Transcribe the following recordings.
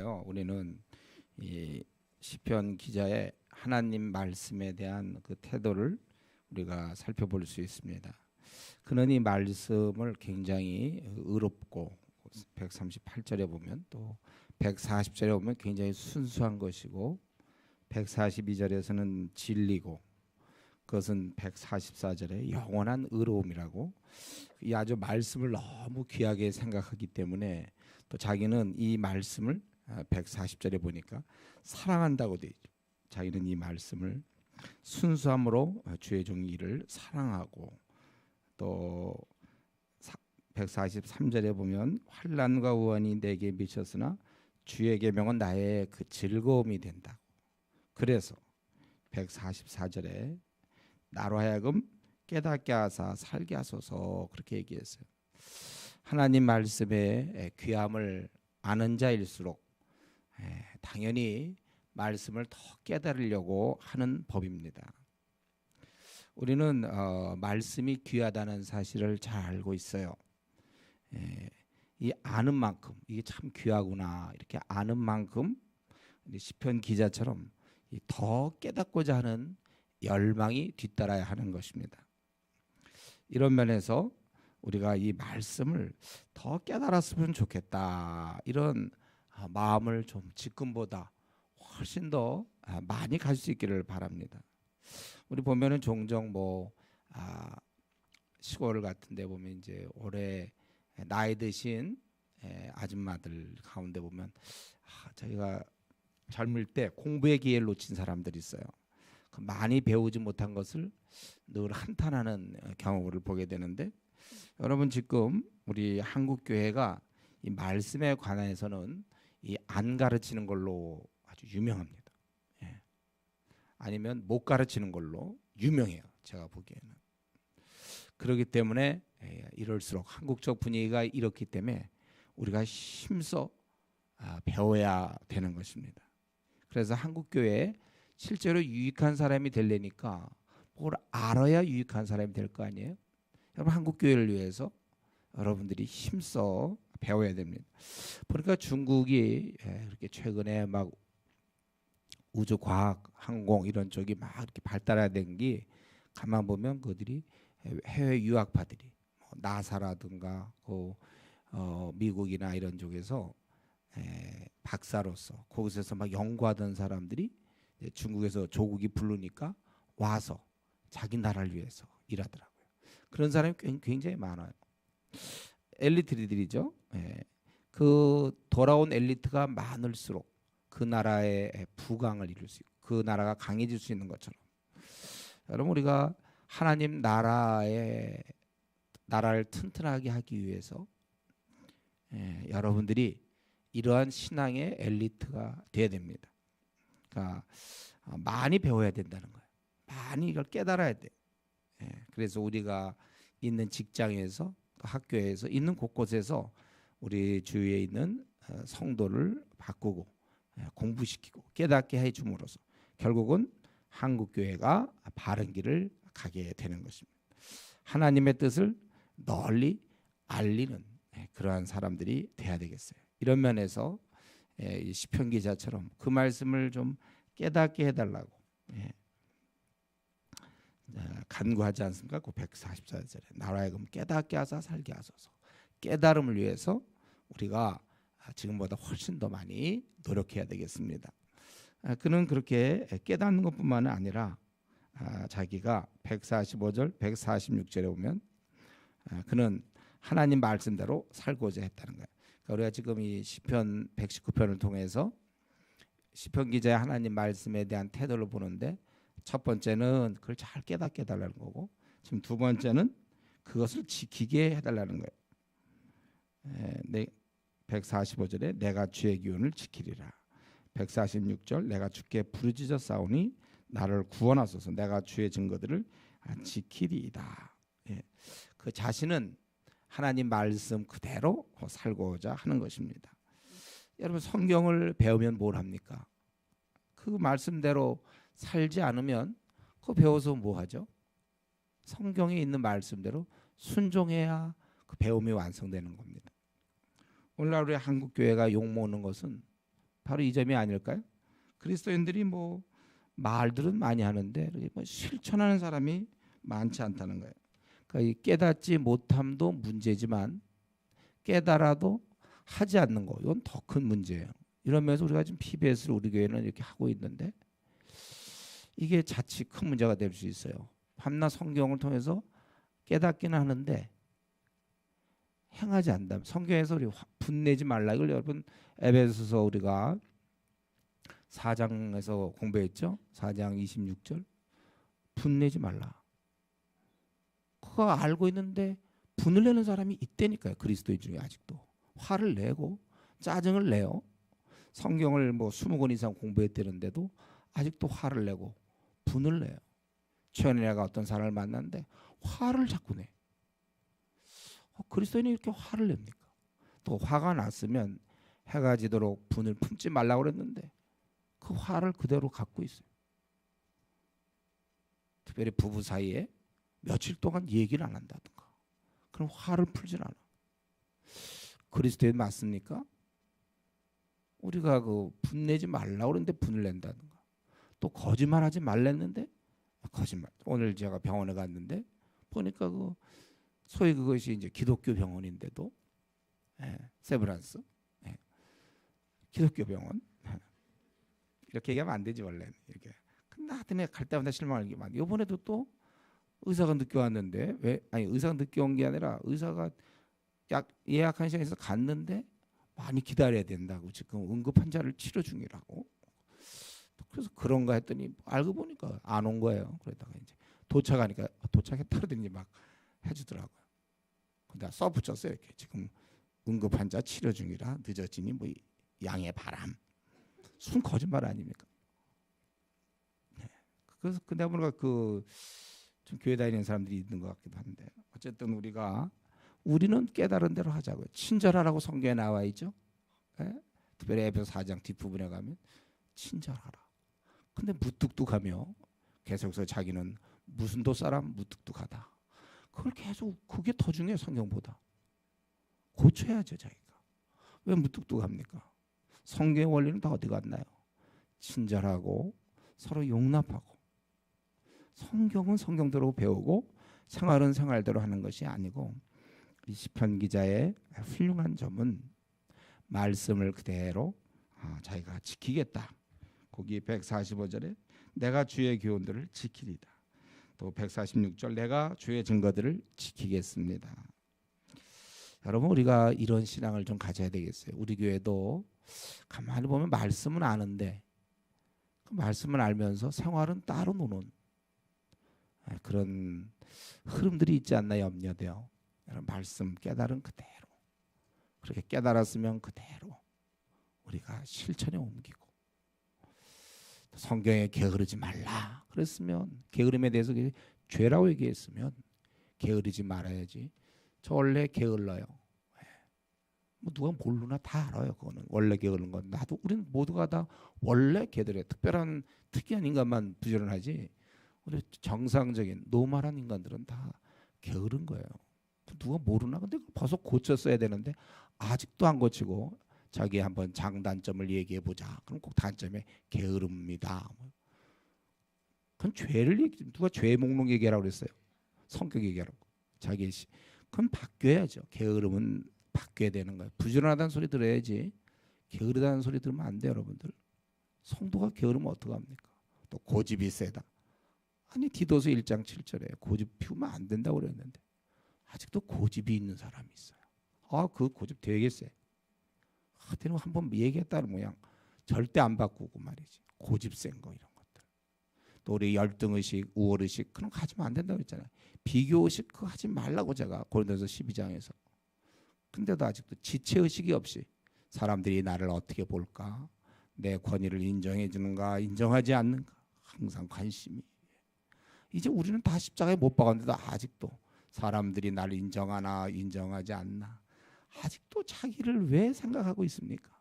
우리는 이 시편 기자의 하나님 말씀에 대한 그 태도를 우리가 살펴볼 수 있습니다. 그는 이 말씀을 굉장히 의롭고 138절에 보면 또 140절에 보면 굉장히 순수한 것이고 142절에서는 진리고 그것은 144절에 영원한 의로움이라고 이 아주 말씀을 너무 귀하게 생각하기 때문에 또 자기는 이 말씀을 140절에 보니까 사랑한다고 돼 있죠. 자기는 이 말씀을 순수함으로 주의 종이를 사랑하고 또 143절에 보면 환난과 우환이 내게 미쳤으나 주의 계명은 나의 그 즐거움이 된다고. 그래서 144절에 나로 하여금 깨닫게 하사 살게 하소서 그렇게 얘기했어요. 하나님 말씀의 귀함을 아는 자일수록 당연히 말씀을 더 깨달으려고 하는 법입니다. 우리는 말씀이 귀하다는 사실을 잘 알고 있어요. 이 아는 만큼 이게 참 귀하구나 이렇게 아는 만큼 시편 기자처럼 더 깨닫고자 하는 열망이 뒤따라야 하는 것입니다. 이런 면에서 우리가 이 말씀을 더 깨달았으면 좋겠다 이런 마음을 좀 지금보다 훨씬 더 많이 가질 수 있기를 바랍니다. 우리 보면은 종종 시골 같은데 보면 이제 올해 나이 드신 아줌마들 가운데 보면 저희가 젊을 때 공부의 기회를 놓친 사람들이 있어요. 많이 배우지 못한 것을 늘 한탄하는 경우를 보게 되는데 여러분 지금 우리 한국 교회가 이 말씀에 관해서는 이 안 가르치는 걸로 아주 유명합니다. 아니면 못 가르치는 걸로 유명해요. 제가 보기에는. 그렇기 때문에 이럴수록 한국적 분위기가 이렇기 때문에 우리가 힘써 배워야 되는 것입니다. 그래서 한국 교회에 실제로 유익한 사람이 되려니까 뭘 알아야 유익한 사람이 될 거 아니에요? 여러분 한국 교회를 위해서 여러분들이 힘써 배워야 됩니다. 보니까 중국이 이렇게 최근에 막 우주 과학, 항공 이런 쪽이 막 이렇게 발달된 게 가만 보면 그들이 해외 유학파들이 나사라든가 미국이나 이런 쪽에서 박사로서 거기서 막 연구하던 사람들이 중국에서 조국이 부르니까 와서 자기 나라를 위해서 일하더라고요. 그런 사람이 굉장히 많아요. 엘리트들이죠. 그 돌아온 엘리트가 많을수록 그 나라의 부강을 이룰 수 있고 그 나라가 강해질 수 있는 것처럼 여러분 우리가 하나님 나라를 튼튼하게 하기 위해서 여러분들이 이러한 신앙의 엘리트가 돼야 됩니다. 그러니까 많이 배워야 된다는 거예요. 많이 이걸 깨달아야 돼. 그래서 우리가 있는 직장에서 학교에서 있는 곳곳에서 우리 주위에 있는 성도를 바꾸고 공부시키고 깨닫게 해줌으로써 결국은 한국교회가 바른 길을 가게 되는 것입니다. 하나님의 뜻을 널리 알리는 그러한 사람들이 돼야 되겠어요. 이런 면에서 시편 기자처럼 그 말씀을 좀 깨닫게 해달라고 간구하지 않습니까? 그 144절에 나로 하여금 깨닫게 하사 살게 하소서. 깨달음을 위해서 우리가 지금보다 훨씬 더 많이 노력해야 되겠습니다. 그는 그렇게 깨닫는 것뿐만 아니라 자기가 145절, 146절에 보면 그는 하나님 말씀대로 살고자 했다는 거예요. 그러니까 우리가 지금 이 시편 119편을 통해서 시편 기자의 하나님 말씀에 대한 태도를 보는데 첫 번째는 그걸 잘 깨닫게 해달라는 거고 지금 두 번째는 그것을 지키게 해달라는 거예요. 145절에 내가 주의 기운을 지키리라. 146절 내가 주께 부르짖어 싸우니 나를 구원하소서. 내가 주의 증거들을 지키리이다. 그 자신은 하나님 말씀 그대로 살고자 하는 것입니다. 여러분 성경을 배우면 뭘 합니까? 그 말씀대로 살지 않으면 그거 배워서 뭐 하죠? 성경에 있는 말씀대로 순종해야 그 배움이 완성되는 겁니다. 오늘날 우리 한국 교회가 욕먹는 것은 바로 이 점이 아닐까요? 그리스도인들이 뭐 말들은 많이 하는데 뭐 실천하는 사람이 많지 않다는 거예요. 그러니까 이 깨닫지 못함도 문제지만 깨달아도 하지 않는 거, 이건 더 큰 문제예요. 이러면서 우리가 지금 PBS를 우리 교회는 이렇게 하고 있는데 이게 자칫 큰 문제가 될 수 있어요. 밤낮 성경을 통해서 깨닫기는 하는데 행하지 않는다. 성경에서 우리 분내지 말라, 이걸 여러분 에베소서 우리가 4장에서 공부했죠. 4장 26절 분내지 말라. 그거 알고 있는데 분을 내는 사람이 있다니까요. 그리스도인 중에 아직도 화를 내고 짜증을 내요. 성경을 뭐 20권 이상 공부했다는데도 아직도 화를 내고 분을 내요. 최연애가 어떤 사람을 만났는데 화를 자꾸 내. 그리스도인이 이렇게 화를 냅니까? 또 화가 났으면 해가 지도록 분을 품지 말라고 그랬는데 그 화를 그대로 갖고 있어요. 특별히 부부 사이에 며칠 동안 얘기를 안 한다든가 그럼 화를 풀질 않아. 그리스도인 맞습니까? 우리가 그 분내지 말라고 그랬는데 분을 낸다든가 또 거짓말하지 말랬는데 거짓말. 오늘 제가 병원에 갔는데 보니까 그 소위 그것이 이제 기독교 병원인데도 세브란스 기독교 병원 이렇게 얘기하면 안 되지 원래는 이렇게. 근데 하여튼 갈 때마다 실망을 하게 만. 이번에도 또 의사가 늦게 왔는데 왜 아니 의사가 늦게 온 게 아니라 의사가 약 예약한 시간에서 갔는데 많이 기다려야 된다고 지금 응급 환자를 치료 중이라고. 그래서 그런가 했더니 알고 보니까 안 온 거예요. 그러다가 이제 도착하니까 도착했다 그러더니 막 해주더라고요. 근데 써붙였어요. 이렇게 지금 응급 환자 치료 중이라 늦어지니 뭐 양해 바람. 순 거짓말 아닙니까? 네. 그래서 근데 보니까 그 좀 교회 다니는 사람들이 있는 것 같기도 한데 어쨌든 우리는 깨달은 대로 하자고요. 친절하라고 성경에 나와 있죠. 네? 특별히 에베소 4장 뒷부분에 가면 친절하라. 근데 무뚝뚝하며 계속해서 자기는 무슨 도 사람 무뚝뚝하다. 그걸 계속 그게 더 중요해. 성경보다 고쳐야죠. 자기가 왜 무뚝뚝합니까? 성경의 원리는 다 어디 갔나요? 친절하고 서로 용납하고. 성경은 성경대로 배우고 생활은 생활대로 하는 것이 아니고 이 시편 기자의 훌륭한 점은 말씀을 그대로 자기가 지키겠다. 거기 145절에 내가 주의 교훈들을 지키리다. 또 146절 내가 주의 증거들을 지키겠습니다. 여러분 우리가 이런 신앙을 좀 가져야 되겠어요. 우리 교회도 가만히 보면 말씀은 아는데 그 말씀을 알면서 생활은 따로 노는 그런 흐름들이 있지 않나 염려돼요. 말씀 깨달은 그대로 그렇게 깨달았으면 그대로 우리가 실천에 옮기고 성경에 게으르지 말라 그랬으면 게으름에 대해서 죄라고 얘기했으면 게으르지 말아야지. 저 원래 게을러요. 뭐 누가 모르나 다 알아요. 그거는 원래 게으른 건 나도 우리는 모두가 다 원래 게으르요. 특이한 인간만 부지런하지 우리 정상적인 노멀한 인간들은 다 게으른 거예요. 누가 모르나? 근데 벌써 고쳤어야 되는데 아직도 안 고치고 자기 한번 장단점을 얘기해 보자. 그럼 꼭 단점에 게으릅니다. 그건 죄를 누가 죄 목록 얘기하라고 그랬어요. 성격 얘기하라고. 자기 그럼 바뀌어야죠. 게으름은 바뀌어야 되는 거예요. 부지런하다는 소리 들어야지 게으르다는 소리 들으면 안 돼요. 여러분들. 성도가 게으르면 어떡합니까? 또 고집이 세다. 아니 디도서 1장 7절에 고집 피우면 안 된다고 그랬는데 아직도 고집이 있는 사람이 있어요. 그 고집 되게 세. 하여튼 한번 얘기했다는 모양 절대 안 바꾸고 말이지. 고집 센 거 이런 것들. 또 우리 열등의식, 우월의식 그런 거 하지면 안 된다고 했잖아요. 비교의식 그거 하지 말라고 제가 고린도서 12장에서. 근데도 아직도 지체의식이 없이 사람들이 나를 어떻게 볼까? 내 권위를 인정해 주는가 인정하지 않는가? 항상 관심이. 이제 우리는 다 십자가에 못 박았는데도 아직도 사람들이 나를 인정하나 인정하지 않나 아직도 자기를 왜 생각하고 있습니까?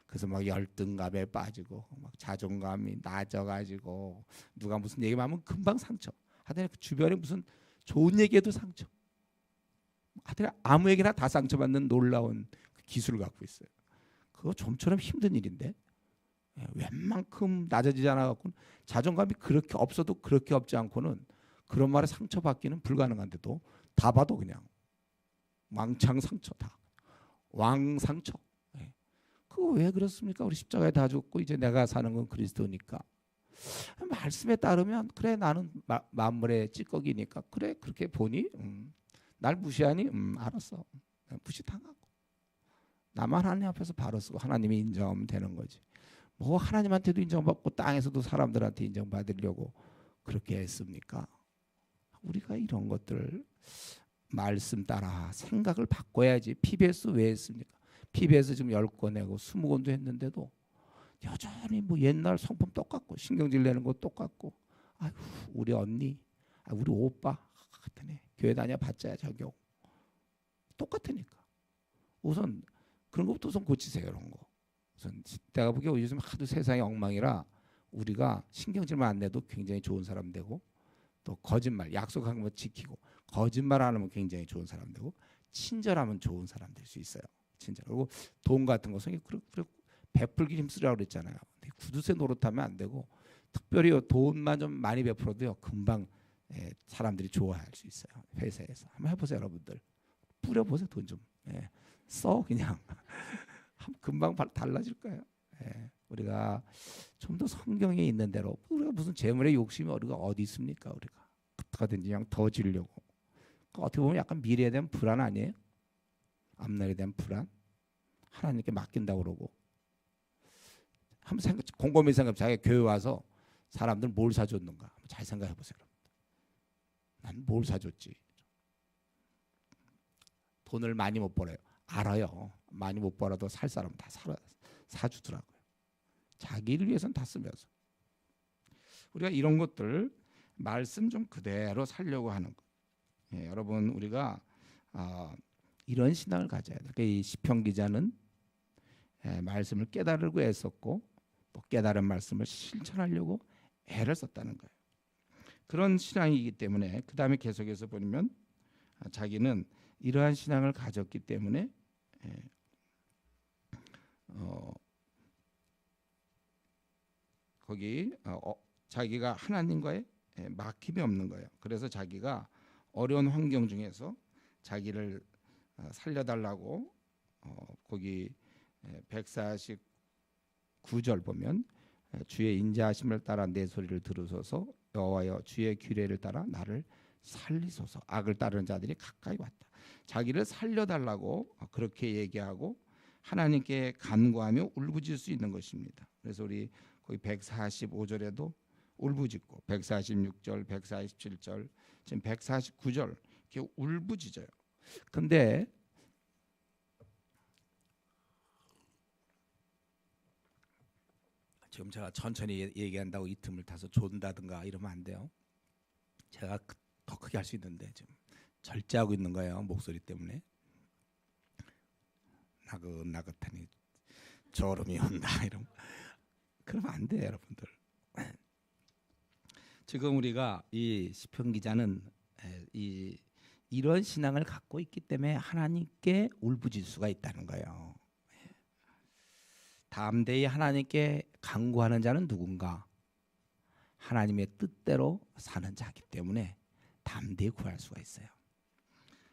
그래서 막 열등감에 빠지고 막 자존감이 낮아가지고 누가 무슨 얘기만 하면 금방 상처. 하여튼 그 주변에 무슨 좋은 얘기해도 상처. 하여튼 아무 얘기나 다 상처받는 놀라운 그 기술을 갖고 있어요. 그거 좀처럼 힘든 일인데 웬만큼 낮아지지 않아갖고는 자존감이 그렇게 없어도 그렇게 없지 않고는 그런 말에 상처받기는 불가능한데도 다 봐도 그냥 왕창 상처 다 왕상처. 그거 왜 그렇습니까? 우리 십자가에 다 죽고 이제 내가 사는 건 그리스도니까. 말씀에 따르면 그래 나는 만물의 찌꺼기니까 그래 그렇게 보니 날 무시하니 알았어. 무시당하고 나만 하나님 앞에서 바로 쓰고 하나님이 인정하면 되는 거지. 뭐 하나님한테도 인정받고 땅에서도 사람들한테 인정받으려고 그렇게 했습니까? 우리가 이런 것들 말씀 따라 생각을 바꿔야지. PBS 왜 했습니까? PBS 지금 10권 내고 20권도 했는데도 여전히 뭐 옛날 성품 똑같고 신경질 내는 거 똑같고 아휴 우리 언니 우리 오빠 같으네 교회 다녀 봤자야 적용 똑같으니까 우선 그런 것부터 우선 고치세요. 그런 거 우선 내가 보기에 요즘 하도 세상이 엉망이라 우리가 신경질만 안 내도 굉장히 좋은 사람 되고 또 거짓말 약속한 거 지키고 거짓말 안 하면 굉장히 좋은 사람 되고 친절하면 좋은 사람 될 수 있어요. 친절. 그리고 돈 같은 것은 베풀기 힘쓰라고 그랬잖아요. 구두쇠 노릇하면 안 되고 특별히 돈만 좀 많이 베풀어도요 금방 사람들이 좋아할 수 있어요. 회사에서 한번 해보세요. 여러분들 뿌려보세요. 돈 좀 써 그냥 금방 달라질 거예요. 우리가 좀 더 성경에 있는 대로 우리가 무슨 재물의 욕심이 우리가 어디 있습니까? 우리가 어떻게든지 그냥 더 주려고 어떻게 보면 약간 미래에 대한 불안 아니에요? 앞날에 대한 불안 하나님께 맡긴다고 그러고 한번 곰곰이 생각해. 자기가 교회 와서 사람들 뭘 사줬는가 잘 생각해 보세요. 난 뭘 사줬지? 돈을 많이 못 벌어요. 알아요. 많이 못 벌어도 살 사람 다 사주더라고요. 자기를 위해서는 다 쓰면서 우리가 이런 것들 말씀 좀 그대로 살려고 하는 거. 여러분 우리가 이런 신앙을 가져야 돼요. 그러니까 이 시편 기자는 말씀을 깨달으려고 애썼고 또 깨달은 말씀을 실천하려고 애를 썼다는 거예요. 그런 신앙이기 때문에 그 다음에 계속해서 보면 자기는 이러한 신앙을 가졌기 때문에 거기 자기가 하나님과의 막힘이 없는 거예요. 그래서 자기가 어려운 환경 중에서 자기를 살려달라고 거기 149절 보면 주의 인자하심을 따라 내 소리를 들으소서 여호와여 주의 규례를 따라 나를 살리소서. 악을 따르는 자들이 가까이 왔다. 자기를 살려달라고 그렇게 얘기하고 하나님께 간구하며 울부짖을 수 있는 것입니다. 그래서 우리 거기 145절에도 울부짖고 146절, 147절, 지금 149절 이렇게 울부짖어요. 근데 지금 제가 천천히 얘기한다고 이 틈을 타서 존다든가 이러면 안 돼요. 제가 더 크게 할 수 있는데 지금 절제하고 있는 거예요. 목소리 때문에. 나긋나긋하니 졸음이 온다 이러면 그러면 안 돼요. 여러분들. 지금 우리가 이 시편 기자는 이런 신앙을 갖고 있기 때문에 하나님께 울부짖을 수가 있다는 거예요. 담대히 하나님께 간구하는 자는 누군가? 하나님의 뜻대로 사는 자이기 때문에 담대히 구할 수가 있어요.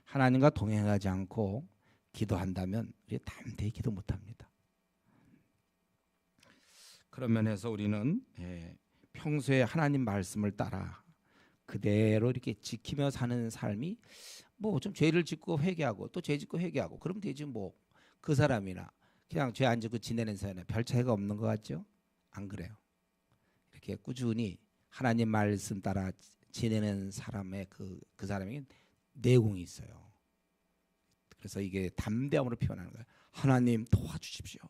하나님과 동행하지 않고 기도한다면 우리 담대히 기도 못합니다. 그런 면에서 우리는 평소에 하나님 말씀을 따라 그대로 이렇게 지키며 사는 삶이 뭐 좀 죄를 짓고 회개하고 또 죄 짓고 회개하고 그러면 되지 뭐 그 사람이나 그냥 죄 안 짓고 지내는 사람은 별 차이가 없는 것 같죠? 안 그래요. 이렇게 꾸준히 하나님 말씀 따라 지내는 사람의 그 사람에게 내공이 있어요. 그래서 이게 담대함으로 표현하는 거예요. 하나님 도와주십시오.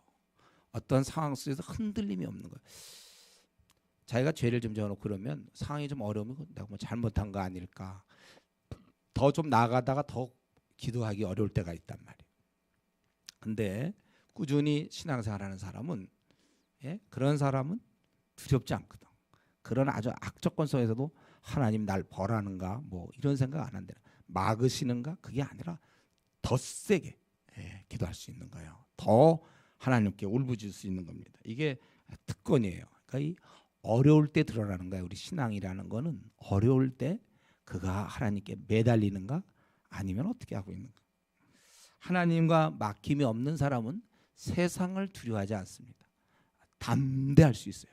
어떤 상황 속에서 흔들림이 없는 거예요. 자기가 죄를 좀 져놓고 그러면 상황이 좀 어려우면 내가 뭐 잘못한 거 아닐까. 더 좀 나아가다가 더 기도하기 어려울 때가 있단 말이에요. 근데 꾸준히 신앙생활하는 사람은 그런 사람은 두렵지 않거든. 그런 아주 악조건 속에서도 하나님 날 벌하는가 뭐 이런 생각 안 한다. 막으시는가 그게 아니라 더 세게 기도할 수 있는 거예요. 더 하나님께 울부짖을 수 있는 겁니다. 이게 특권이에요. 그러니까 이 어려울 때 드러나는 거예요. 우리 신앙이라는 거는 어려울 때 그가 하나님께 매달리는가 아니면 어떻게 하고 있는가. 하나님과 막힘이 없는 사람은 세상을 두려워하지 않습니다. 담대할 수 있어요.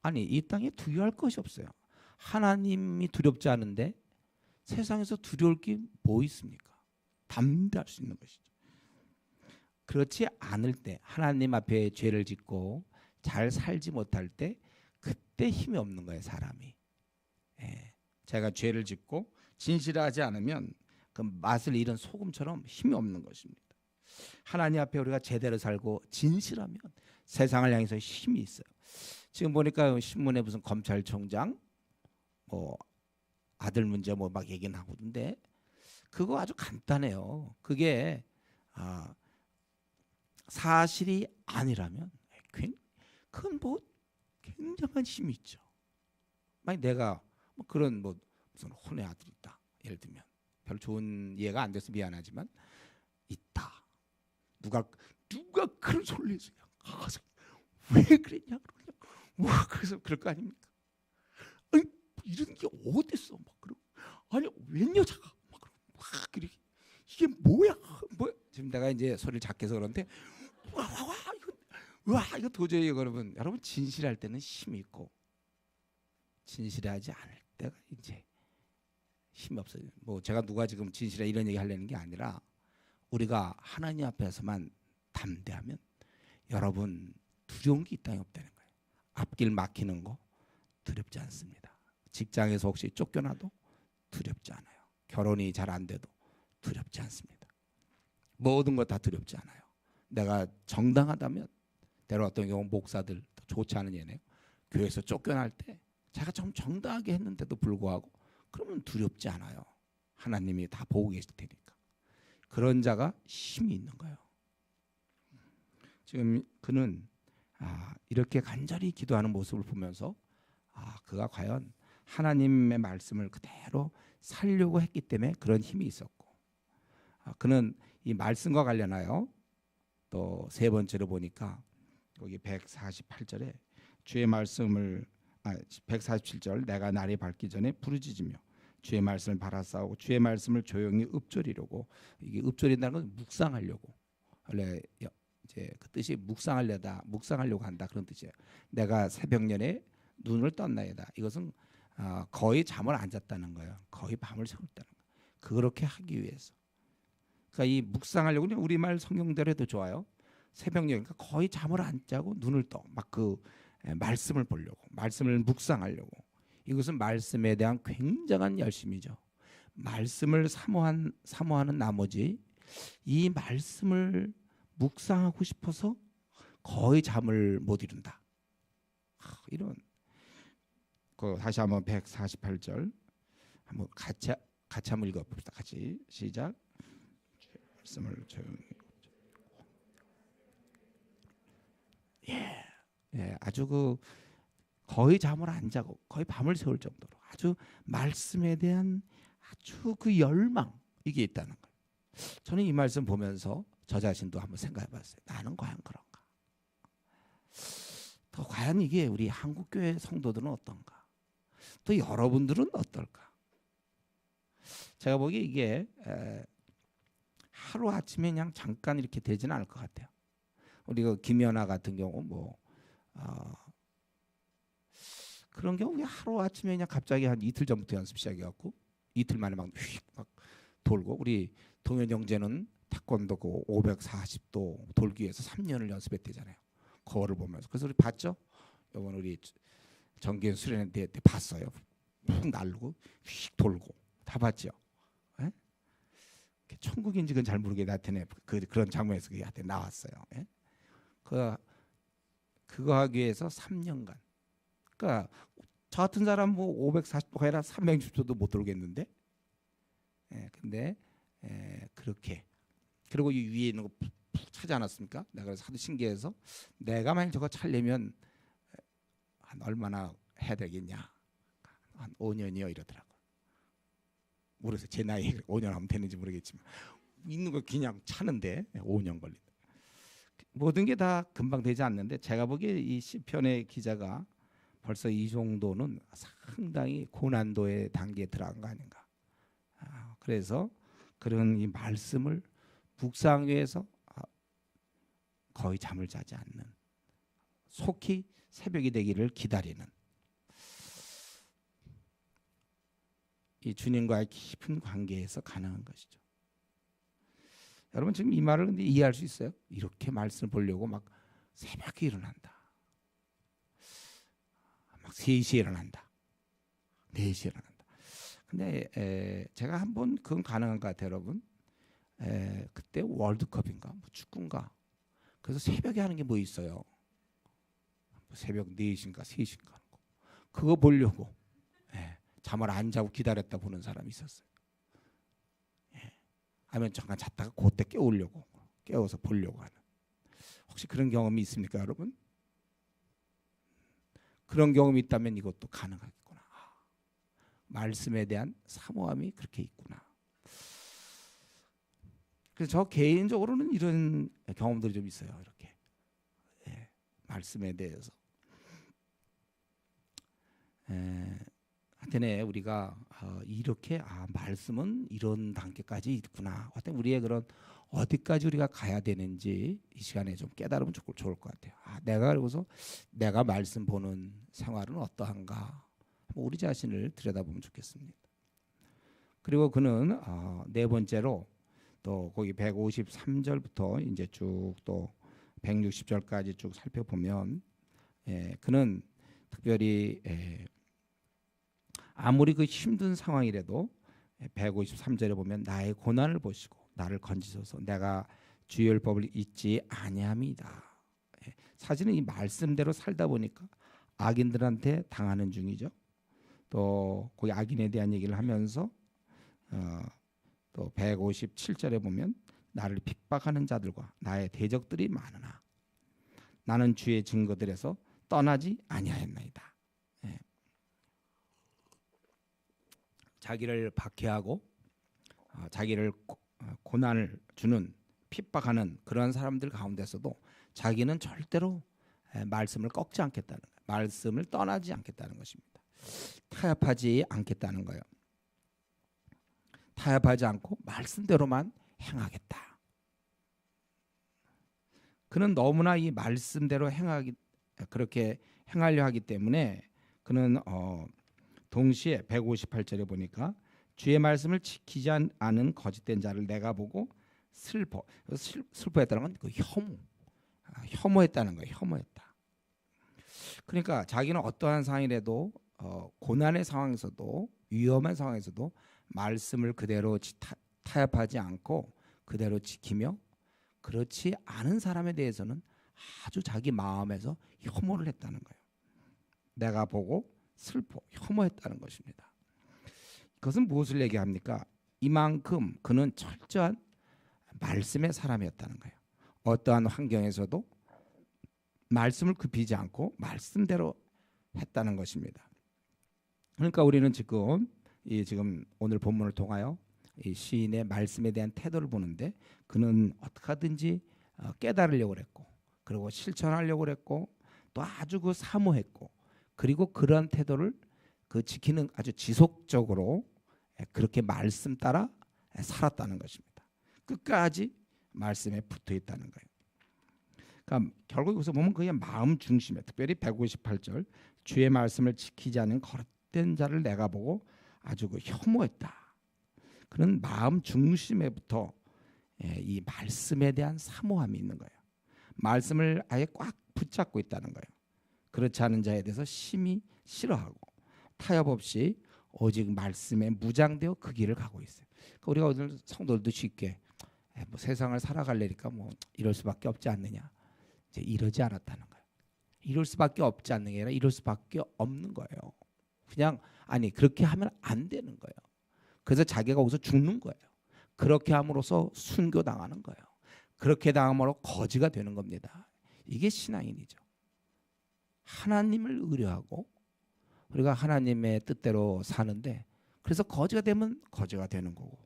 아니 이 땅에 두려워할 것이 없어요. 하나님이 두렵지 않은데 세상에서 두려울 게 뭐 있습니까? 담대할 수 있는 것이죠. 그렇지 않을 때 하나님 앞에 죄를 짓고 잘 살지 못할 때 그때 힘이 없는 거예요. 사람이. 제가 죄를 짓고 진실하지 않으면 그 맛을 잃은 소금처럼 힘이 없는 것입니다. 하나님 앞에 우리가 제대로 살고 진실하면 세상을 향해서 힘이 있어요. 지금 보니까 신문에 무슨 검찰총장 뭐 아들 문제 뭐 막 얘기는 하고는데 그거 아주 간단해요. 그게 사실이 아니라면 그건 뭐 굉장한 힘이 있죠. 만약 내가 뭐 그런 뭐 무슨 혼의 아들이 있다. 예를 들면 별 좋은 이해가 안 돼서 미안하지만 있다. 누가 그런 소리를 해서 왜 그랬냐 그러냐. 와 그래서 그럴 거 아닙니까? 아니 이런 게 어딨어? 막 그러고 아니 웬 여자가 막 그러고 막 이렇게 이게 뭐야? 지금 내가 이제 소리를 작게 해서 그런데 이거 도저히 여러분 진실할 때는 힘이 있고 진실하지 않을 때가 이제 힘이 없어요. 뭐 제가 누가 지금 진실해 이런 얘기 하려는 게 아니라 우리가 하나님 앞에서만 담대하면 여러분 두려운 게 이 땅에 없다는 거예요. 앞길 막히는 거 두렵지 않습니다. 직장에서 혹시 쫓겨나도 두렵지 않아요. 결혼이 잘 안 돼도 두렵지 않습니다. 모든 거 다 두렵지 않아요. 내가 정당하다면 때로 어떤 경우 목사들 좋지 않은 예네요. 교회에서 쫓겨날 때 자기가 좀 정당하게 했는데도 불구하고 그러면 두렵지 않아요. 하나님이 다 보고 계실 테니까. 그런 자가 힘이 있는 거예요. 지금 그는 이렇게 간절히 기도하는 모습을 보면서 그가 과연 하나님의 말씀을 그대로 살려고 했기 때문에 그런 힘이 있었고 그는 이 말씀과 관련하여 또 세 번째로 보니까 여기 148절에 주의 말씀을 147절 내가 날이 밝기 전에 부르짖으며 주의 말씀을 바라싸우고 주의 말씀을 조용히 읊조리려고 이게 읊조린다는 건 묵상하려고 원래 이제 그 뜻이 묵상하려고 한다 그런 뜻이에요. 내가 새벽녘에 눈을 떴나이다. 이것은 거의 잠을 안 잤다는 거예요. 거의 밤을 새웠다는 거예요. 그렇게 하기 위해서. 그러니까 이 묵상하려고는 우리말 성경대로 해도 좋아요. 새벽녘이니까 거의 잠을 안 자고 눈을 떠 막 그 말씀을 보려고 말씀을 묵상하려고 이것은 말씀에 대한 굉장한 열심이죠. 말씀을 사모하는 나머지 이 말씀을 묵상하고 싶어서 거의 잠을 못 이룬다. 이런 다시 한번 148절 한번 같이 한번 읽어봅시다. 같이 시작. 말씀을 조용히 아주 거의 잠을 안 자고 거의 밤을 새울 정도로 아주 말씀에 대한 아주 그 열망 이게 있다는 거예요. 저는 이 말씀 보면서 저 자신도 한번 생각해봤어요. 나는 과연 그런가? 또 과연 이게 우리 한국교회 성도들은 어떤가? 또 여러분들은 어떨까? 제가 보기에 이게 하루 아침에 그냥 잠깐 이렇게 되지는 않을 것 같아요. 우리 그 김연아 같은 경우 뭐 그런 경우 하루 아침에 그냥 갑자기 한 이틀 전부터 연습 시작해갖고 이틀 만에 막 돌고 우리 동현 형제는 태권도 그 540도 돌기 위해서 3년을 연습했대잖아요. 거울을 보면서. 그래서 우리 봤죠? 이번 우리 정기현 수련회 때 봤어요. 푹 날르고 휙 돌고 다 봤죠? 에? 천국인지 그건 잘 모르게 나한테 그런 장면에서 그게 하여튼 나왔어요. 에? 그거 하기 위해서 3년간. 그러니까 저 같은 사람 뭐 540도가 아니라 360도도 못 돌겠는데. 근데 그렇게 그리고 이 위에 있는 거 푹 차지 않았습니까? 내가 그래서 하도 신기해서 내가 만약 저거 차려면 한 얼마나 해야 되겠냐? 한 5년이요 이러더라고. 모르겠어요. 제 나이에 5년 하면 되는지 모르겠지만 있는 거 그냥 차는데 5년 걸린다. 모든 게 다 금방 되지 않는데 제가 보기에 이 시편의 기자가 벌써 이 정도는 상당히 고난도의 단계에 들어간 거 아닌가. 그래서 그런 이 말씀을 묵상 위에서 거의 잠을 자지 않는, 속히 새벽이 되기를 기다리는 이 주님과의 깊은 관계에서 가능한 것이죠. 여러분 지금 이 말을 근데 이해할 수 있어요? 이렇게 말씀을 보려고 막 새벽에 일어난다. 막 3시에 일어난다. 4시에 일어난다. 근데 제가 한번 그건 가능한 것 같아요, 여러분. 그때 월드컵인가 뭐 축구인가. 그래서 새벽에 하는 게 뭐 있어요? 새벽 4시인가 3시인가 하는 거. 그거 보려고 잠을 안 자고 기다렸다 보는 사람이 있었어요. 아니면 잠깐 잤다가 그때 깨워서 보려고 하는. 혹시 그런 경험이 있습니까, 여러분? 그런 경험이 있다면 이것도 가능하겠구나. 말씀에 대한 사모함이 그렇게 있구나. 그래서 저 개인적으로는 이런 경험들이 좀 있어요. 이렇게 말씀에 대해서. 하여튼 우리가 이렇게 말씀은 이런 단계까지 있구나. 하여튼 우리의 그런 어디까지 우리가 가야 되는지 이 시간에 좀 깨달으면 좋을 것 같아요. 그래서 내가 말씀 보는 생활은 어떠한가. 우리 자신을 들여다보면 좋겠습니다. 그리고 그는 네 번째로 또 거기 153절부터 이제 쭉 또 160절까지 쭉 살펴보면 그는 특별히 아무리 그 힘든 상황이라도 153절에 보면 나의 고난을 보시고 나를 건지소서 내가 주의 율법을 잊지 아니함이다. 사실은 이 말씀대로 살다 보니까 악인들한테 당하는 중이죠. 또 거기 악인에 대한 얘기를 하면서 또 157절에 보면 나를 핍박하는 자들과 나의 대적들이 많으나 나는 주의 증거들에서 떠나지 아니하였나이다. 자기를 박해하고 자기를 고난을 주는 핍박하는 그런 사람들 가운데서도 자기는 절대로 말씀을 꺾지 않겠다는 거예요. 말씀을 떠나지 않겠다는 것입니다. 타협하지 않겠다는 거예요. 타협하지 않고 말씀대로만 행하겠다. 그는 너무나 이 말씀대로 그렇게 행하려 하기 때문에 그는 동시에 158절에 보니까 주의 말씀을 지키지 않은 거짓된 자를 내가 보고 슬퍼했다는 건 그 혐오했다는 거예요. 혐오했다. 그러니까 자기는 어떠한 상황이라도 고난의 상황에서도 위험한 상황에서도 말씀을 그대로 타협하지 않고 그대로 지키며 그렇지 않은 사람에 대해서는 아주 자기 마음에서 혐오를 했다는 거예요. 내가 보고 혐오했다는 것입니다. 그것은 무엇을 얘기합니까? 이만큼 그는 철저한 말씀의 사람이었다는 거예요. 어떠한 환경에서도 말씀을 굽히지 않고 말씀대로 했다는 것입니다. 그러니까 우리는 지금 오늘 본문을 통하여 이 시인의 말씀에 대한 태도를 보는데 그는 어떻게 하든지 깨달으려고 했고 그리고 실천하려고 했고 또 아주 사모했고 그리고 그런 태도를 지키는 아주 지속적으로 그렇게 말씀 따라 살았다는 것입니다. 끝까지 말씀에 붙어 있다는 거예요. 그러니까 결국 여기서 보면 그의 마음 중심에 특별히 158절 주의 말씀을 지키지 않은 거짓된 자를 내가 보고 아주 혐오했다. 그는 마음 중심에부터 이 말씀에 대한 사모함이 있는 거예요. 말씀을 아예 꽉 붙잡고 있다는 거예요. 그렇지 않은 자에 대해서 심히 싫어하고 타협 없이 오직 말씀에 무장되어 그 길을 가고 있어요. 그러니까 우리가 오늘 성도들도 쉽게 뭐 세상을 살아가려니까 뭐 이럴 수밖에 없지 않느냐. 이제 이러지 않았다는 거예요. 이럴 수밖에 없지 않는 게 아니라 이럴 수밖에 없는 거예요. 그냥 그렇게 하면 안 되는 거예요. 그래서 자기가 거기서 죽는 거예요. 그렇게 함으로써 순교당하는 거예요. 그렇게 당함으로 거지가 되는 겁니다. 이게 신앙인이죠. 하나님을 의뢰하고 우리가 하나님의 뜻대로 사는데 그래서 거지가 되면 거지가 되는 거고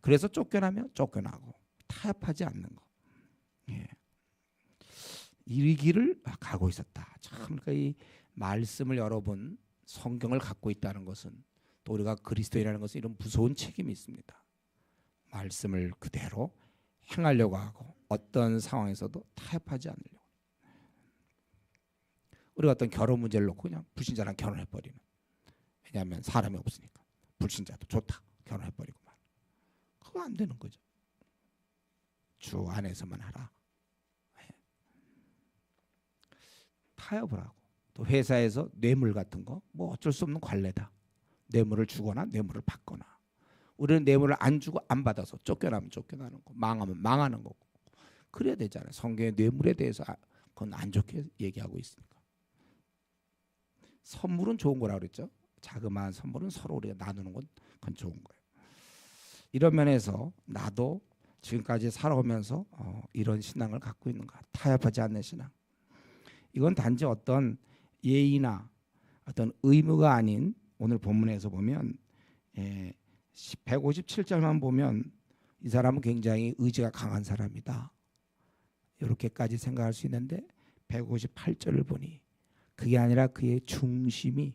그래서 쫓겨나면 쫓겨나고 타협하지 않는 거. 이 길을 가고 있었다. 참, 그러니까 이 말씀을 여러분 성경을 갖고 있다는 것은 또 우리가 그리스도인이라는 것은 이런 무서운 책임이 있습니다. 말씀을 그대로 행하려고 하고 어떤 상황에서도 타협하지 않으려고. 우리가 어떤 결혼 문제를 놓고 그냥 불신자랑 결혼해버리는. 왜냐하면 사람이 없으니까. 불신자도 좋다. 결혼해버리고만. 그거 안 되는 거죠. 주 안에서만 하라. 타협을 하고 또 회사에서 뇌물 같은 거 뭐 어쩔 수 없는 관례다. 뇌물을 주거나 뇌물을 받거나 우리는 뇌물을 안 주고 안 받아서 쫓겨나면 쫓겨나는 거 망하면 망하는 거고 그래야 되잖아요. 성경의 뇌물에 대해서 그건 안 좋게 얘기하고 있으니까. 선물은 좋은 거라고 그랬죠. 자그마한 선물은 서로 우리가 나누는 건 그건 좋은 거예요. 이런 면에서 나도 지금까지 살아오면서 이런 신앙을 갖고 있는가. 타협하지 않는 신앙. 이건 단지 어떤 예의나 어떤 의무가 아닌 오늘 본문에서 보면 157절만 보면 이 사람은 굉장히 의지가 강한 사람이다. 이렇게까지 생각할 수 있는데 158절을 보니 그게 아니라 그의 중심이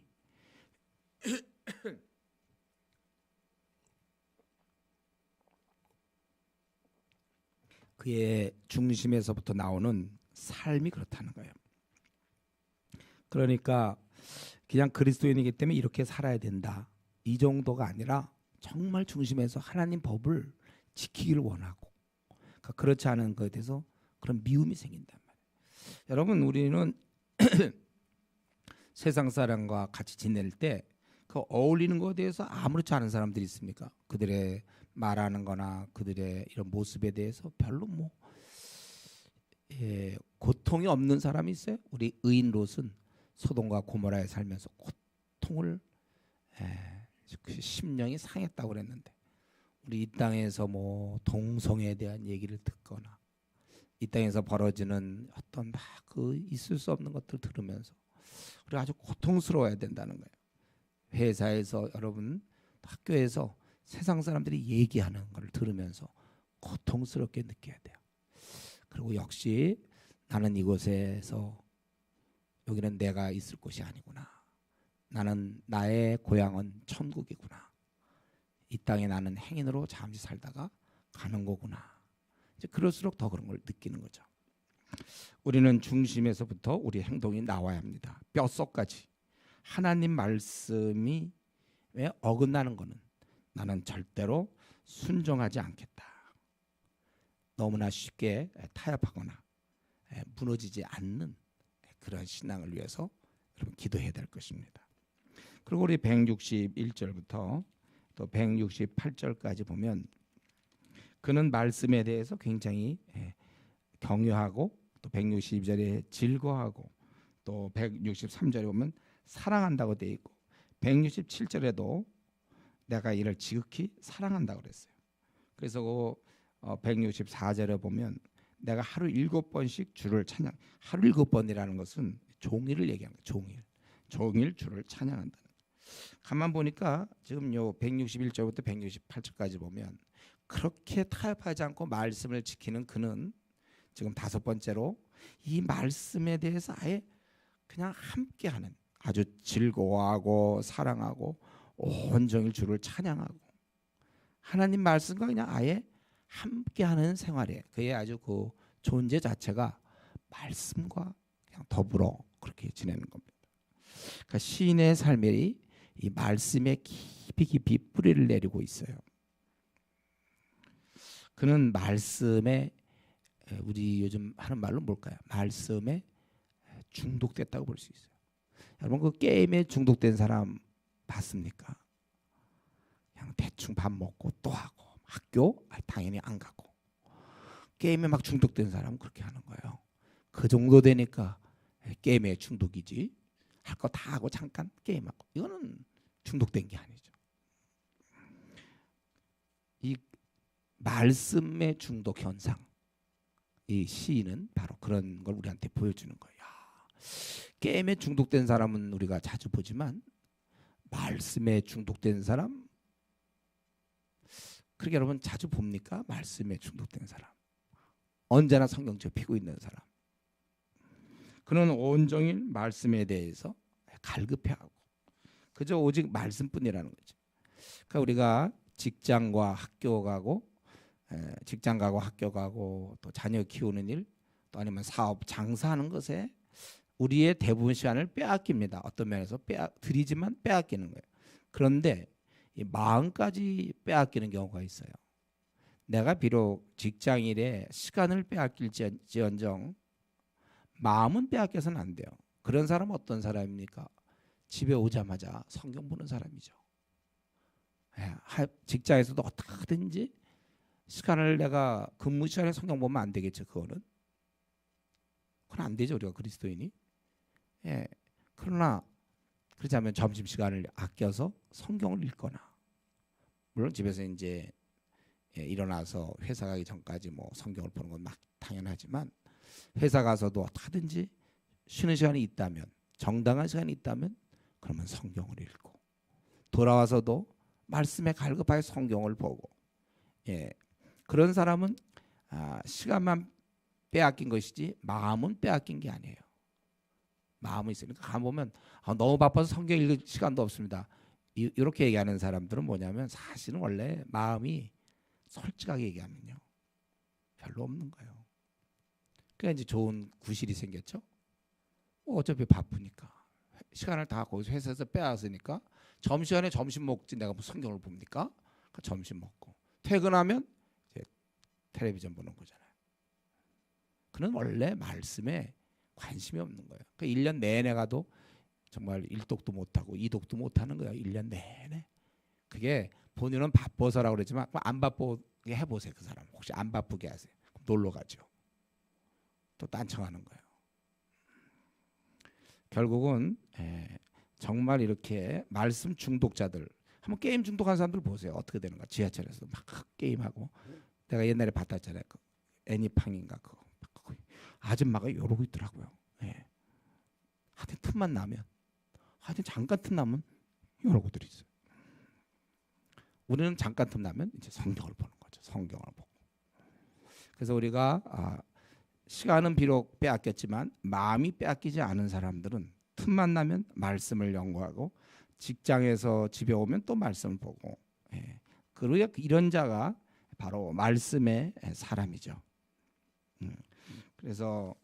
그의 중심에서부터 나오는 삶이 그렇다는 거예요. 그러니까 그냥 그리스도인이기 때문에 이렇게 살아야 된다. 이 정도가 아니라 정말 중심에서 하나님 법을 지키기를 원하고 그러니까 그렇지 않은 것에 대해서 그런 미움이 생긴단 말이에요. 여러분 우리는 세상 사람과 같이 지낼 때 그 어울리는 것에 대해서 아무렇지 않은 사람들이 있습니까? 그들의 말하는 거나 그들의 이런 모습에 대해서 별로 고통이 없는 사람이 있어요? 우리 의인 롯은 소돔과 고모라에 살면서 고통을 그 심령이 상했다고 그랬는데 우리 이 땅에서 뭐 동성애에 대한 얘기를 듣거나 이 땅에서 벌어지는 어떤 막 그 있을 수 없는 것들 들으면서 우리가 아주 고통스러워야 된다는 거예요. 회사에서 여러분 학교에서 세상 사람들이 얘기하는 걸 들으면서 고통스럽게 느껴야 돼요. 그리고 역시 나는 이곳에서 여기는 내가 있을 곳이 아니구나. 나는 나의 고향은 천국이구나. 이 땅에 나는 행인으로 잠시 살다가 가는 거구나. 이제 그럴수록 더 그런 걸 느끼는 거죠. 우리는 중심에서부터 우리 행동이 나와야 합니다. 뼛속까지. 하나님 말씀이 왜 어긋나는 거는 나는 절대로 순종하지 않겠다. 너무나 쉽게 타협하거나 무너지지 않는 그런 신앙을 위해서 여러분 기도해야 될 것입니다. 그리고 우리 161절부터 또 168절까지 보면 그는 말씀에 대해서 굉장히 경외하고 또 162절에 즐거워하고 또 163절에 보면 사랑한다고 되어 있고 167절에도 내가 이를 지극히 사랑한다고 그랬어요. 그래서 그 164절에 보면 내가 하루 7번씩 주를 찬양. 하루 7번이라는 것은 종일을 얘기하는 거예요. 종일 주를 찬양한다는 거예요. 가만 보니까 지금 요 161절부터 168절까지 보면 그렇게 타협하지 않고 말씀을 지키는 그는 지금 5번째로 이 말씀에 대해서 아예 그냥 함께하는 아주 즐거워하고 사랑하고 온종일 주를 찬양하고 하나님 말씀과 그냥 아예 함께하는 생활이에요. 그의 아주 그 존재 자체가 말씀과 그냥 더불어 그렇게 지내는 겁니다. 그러니까 시인의 삶이 이 말씀에 깊이 뿌리를 내리고 있어요. 그는 말씀에 우리 요즘 하는 말로 뭘까요? 말씀에 중독됐다고 볼 수 있어요. 여러분 그 게임에 중독된 사람 봤습니까? 그냥 대충 밥 먹고 또 하고 학교 당연히 안 가고 게임에 막 중독된 사람은 그렇게 하는 거예요. 그 정도 되니까 게임에 중독이지. 할 거 다 하고 잠깐 게임하고 이거는 중독된 게 아니죠. 이 말씀의 중독 현상 이 시인은 바로 그런 걸 우리한테 보여주는 거예요. 게임에 중독된 사람은 우리가 자주 보지만 말씀에 중독된 사람 그렇게 여러분 자주 봅니까? 말씀에 중독된 사람 언제나 성경 접히고 있는 사람 그는 온종일 말씀에 대해서 갈급해하고 그저 오직 말씀뿐이라는 거죠. 그러니까 우리가 직장 가고 학교 가고 또 자녀 키우는 일, 또 아니면 사업 장사하는 것에 우리의 대부분 시간을 빼앗깁니다. 어떤 면에서 드리지만 빼앗기는 거예요. 그런데 이 마음까지 빼앗기는 경우가 있어요. 내가 비록 직장일에 시간을 빼앗길지언정 마음은 빼앗겨서는 안 돼요. 그런 사람은 어떤 사람입니까? 집에 오자마자 성경 보는 사람이죠. 직장에서도 어떻게든지 시간을 내가 근무 시간에 성경 보면 안 되겠죠. 그건 안 되죠. 우리가 그리스도인이. 그러나 그렇다면 점심시간을 아껴서 성경을 읽거나, 물론 집에서 이제 일어나서 회사 가기 전까지 뭐 성경을 보는 건 막 당연하지만 회사 가서도 어떻게든지 쉬는 시간이 있다면, 정당한 시간이 있다면 그러면 성경을 읽고, 돌아와서도 말씀에 갈급하게 성경을 보고, 그런 사람은 시간만 빼앗긴 것이지 마음은 빼앗긴 게 아니에요. 마음은 있으니까 가보면 너무 바빠서 성경 읽을 시간도 없습니다. 이렇게 얘기하는 사람들은 뭐냐면 사실은 원래 마음이 솔직하게 얘기하면요 별로 없는 거예요. 그러니까 이제 좋은 구실이 생겼죠. 어차피 바쁘니까 시간을 다 거기서 회사에서 빼앗으니까 점심시간에 점심 먹지 내가 뭐 성경을 봅니까? 그러니까 점심 먹고 퇴근하면 이제 텔레비전 보는 거잖아요. 그는 원래 말씀에 관심이 없는 거예요. 그러니까 1년 내내 가도 정말 1독도 못하고 2독도 못하는 거예요. 1년 내내. 그게 본인은 바빠서라고 그러지만 안 바쁘게 해보세요. 그 사람 혹시 안 바쁘게 하세요. 놀러 가죠. 또 딴청하는 거예요. 결국은 정말 이렇게 말씀 중독자들, 한번 게임 중독한 사람들 보세요. 어떻게 되는가. 지하철에서 막 게임하고, 내가 옛날에 봤다잖아요. 그 애니팡인가 그거. 아줌마가 이러고 있더라고요. 하여튼 틈만 나면, 하여튼 잠깐 틈 나면 이러고들 있어요. 우리는 잠깐 틈 나면 이제 성경을 보는 거죠. 성경을 보고. 그래서 우리가 시간은 비록 빼앗겼지만 마음이 빼앗기지 않은 사람들은 틈만 나면 말씀을 연구하고, 직장에서 집에 오면 또 말씀을 보고, 그리고 이런 자가 바로 말씀의 사람이죠. 그래서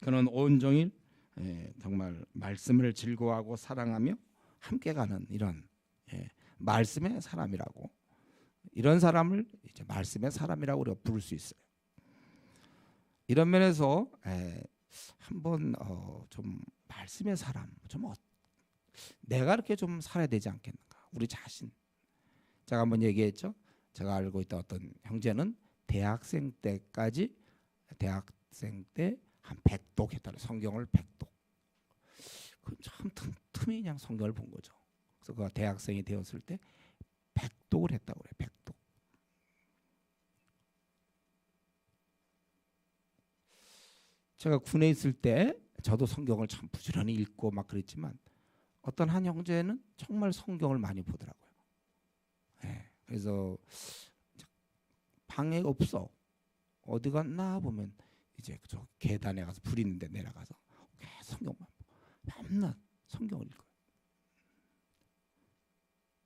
그는 온종일 정말 말씀을 즐거워하고 사랑하며 함께 가는 이런 말씀의 사람이라고, 이런 사람을 이제 말씀의 사람이라고 우리가 부를 수 있어요. 이런 면에서 한번 좀 말씀의 사람, 내가 이렇게 좀 살아야 되지 않겠는가. 우리 자신. 제가 한번 얘기했죠. 제가 알고 있던 어떤 형제는 대학생 때 한 100독 했다는, 성경을 100독. 참 틈틈이 그냥 성경을 본 거죠. 그래서 그가 대학생이 되었을 때 100독을 했다고 그래요. 100독. 제가 군에 있을 때 저도 성경을 참 부지런히 읽고 막 그랬지만 어떤 한 형제는 정말 성경을 많이 보더라고요. 그래서 방에 없어. 어디 갔나 보면 이제 저 계단에 가서 불 있는데 내려가서 성경만 맨날 성경을 읽어요.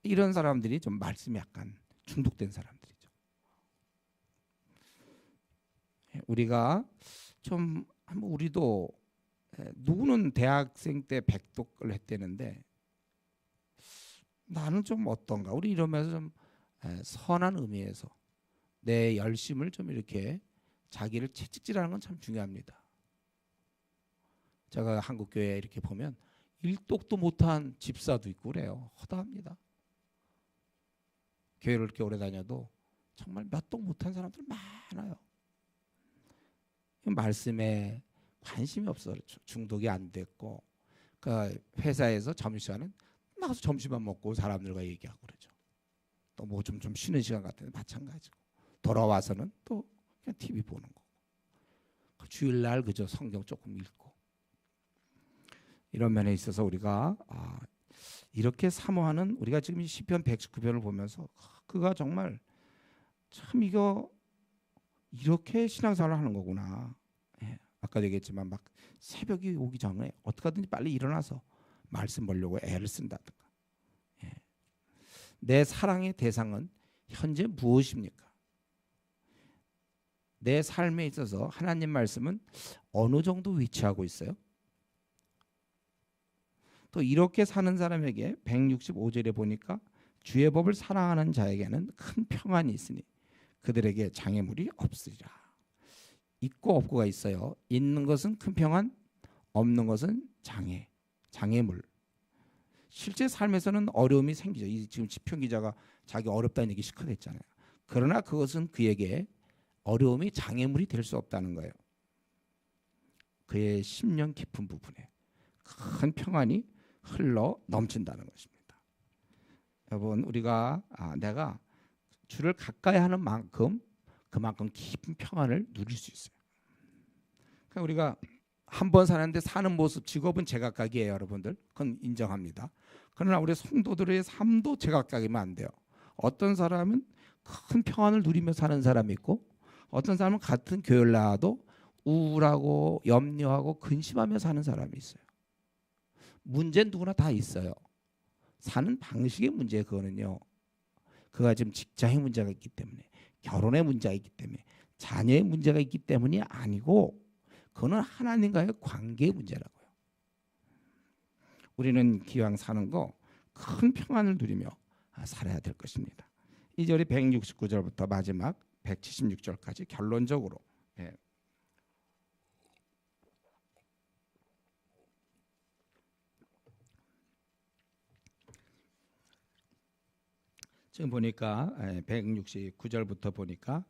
이런 사람들이 좀 말씀이 약간 중독된 사람들이죠. 우리가 좀 한번 우리도, 누구는 대학생 때 100독을 했대는데 나는 좀 어떤가. 우리 이러면서 좀 선한 의미에서 내 열심을 좀 이렇게 자기를 채찍질하는 건 참 중요합니다. 제가 한국 교회에 이렇게 보면 1독도 못한 집사도 있고 그래요. 허다합니다. 교회를 이렇게 오래 다녀도 정말 몇 독 못한 사람들 많아요. 말씀에 관심이 없어. 중독이 안 됐고, 그러니까 회사에서 점심시간에 나가서 점심만 먹고 사람들과 얘기하고 그러죠. 또 뭐 좀 쉬는 시간 같은데 마찬가지고, 돌아와서는 또 그냥 TV 보는 거고, 주일날 그저 성경 조금 읽고, 이런 면에 있어서 우리가 이렇게 사모하는, 우리가 지금 시편 119편을 보면서 그가 정말 참 이거 이렇게 신앙생활을 하는 거구나. 아까도 얘기했지만 막 새벽이 오기 전에 어떻게 하든지 빨리 일어나서 말씀 보려고 애를 쓴다든가. 예. 내 사랑의 대상은 현재 무엇입니까? 내 삶에 있어서 하나님 말씀은 어느 정도 위치하고 있어요? 또 이렇게 사는 사람에게 165절에 보니까 주의 법을 사랑하는 자에게는 큰 평안이 있으니 그들에게 장애물이 없으리라. 있고 없고가 있어요. 있는 것은 큰 평안, 없는 것은 장애물. 실제 삶에서는 어려움이 생기죠. 지금 시편 기자가 자기 어렵다는 얘기 실컷 했잖아요. 그러나 그것은 그에게 어려움이 장애물이 될 수 없다는 거예요. 그의 심령 깊은 부분에 큰 평안이 흘러 넘친다는 것입니다. 여러분, 우리가 내가 주를 가까이 하는 만큼 그만큼 깊은 평안을 누릴 수 있어요. 그러니까 우리가 한 번 사는데 사는 모습, 직업은 제각각이에요, 여러분들. 그건 인정합니다. 그러나 우리 성도들의 삶도 제각각이면 안 돼요. 어떤 사람은 큰 평안을 누리며 사는 사람이 있고, 어떤 사람은 같은 교회를 나와도 우울하고 염려하고 근심하며 사는 사람이 있어요. 문제는 누구나 다 있어요. 사는 방식의 문제, 그거는요. 그가 지금 직장의 문제가 있기 때문에, 결혼의 문제가 있기 때문에, 자녀의 문제가 있기 때문이 아니고, 그거는 하나님과의 관계의 문제라고요. 우리는 기왕 사는 거 큰 평안을 누리며 살아야 될 것입니다. 2절이 169절부터 마지막 176절까지 결론적으로, 예. 지금 보니까 169절부터 보니까